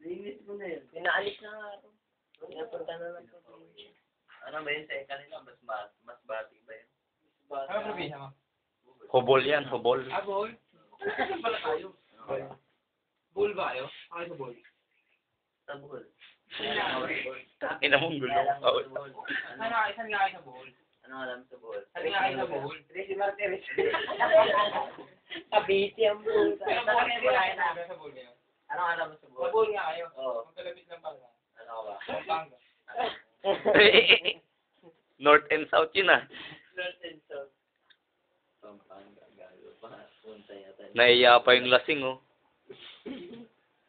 Nainis ko na yun. Pinaalis na nga ako. Pinapunta na lang po. Ano ba yun sa kanila? Mas bati ba yun? Ano probinsya mo? Hobol yan, hobol. Ah, bol? Saan pala tayo? Bol ba kayo? Ako sa bol. Sa buhol. Ina mong gulo. Saan nga kayo sa bol? Ano alam sa buhol? Saan nga kayo sa bol? Tracy Martinez. Kabiti ang buhay. Pero bol nga wala kayo sa bol ngayon. Ano alam mo sa Sa buhol? bol nga kayo. Oo. Magkalapit lang pala. Ano ka ba? Pampanga. North and South yun ah. North and South. Pampanga. Galo pa. Punta yata. Naiya pa yung lasing oh.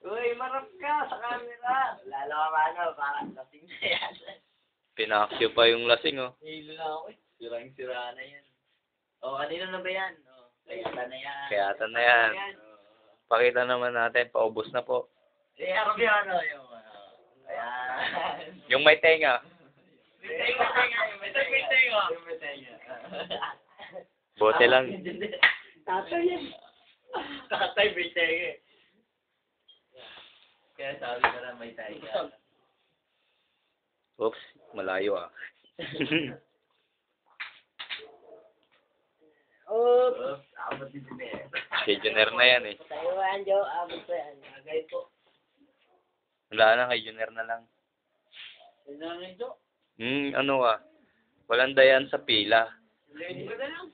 Uy, marap ka sa camera. Lalo ka ba ano? Parang lasing na yan. Pinakyo pa yung lasing oh. Hilo na ako eh. Sirang-sira na yan. O, kanino na ba yan? O, kayata na yan. Kayata na yan. Pakita naman natin, paubos na po. Eh, harap yung ano, yung ayan. Yung may tenga. May tenga. Yung may tenga. Bote lang. Tatay yan. Tatay, may tenga. Kaya sabi ko na may tenga. Oops, malayo ah. Oops. Oops, abot din din eh. Kay Junior na yan eh. Tayo yan, Joe. Abot ko yan. Agay po. Wala na, kay Junior na lang. Yun na lang ito. Ano ah. Walang dayan sa pila. Hindi ko na lang.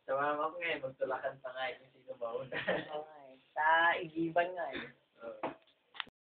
Sa mama ko ngayon, magtulakan pa nga yung sino ba una. Okay. Sa igiban nga eh. Oo.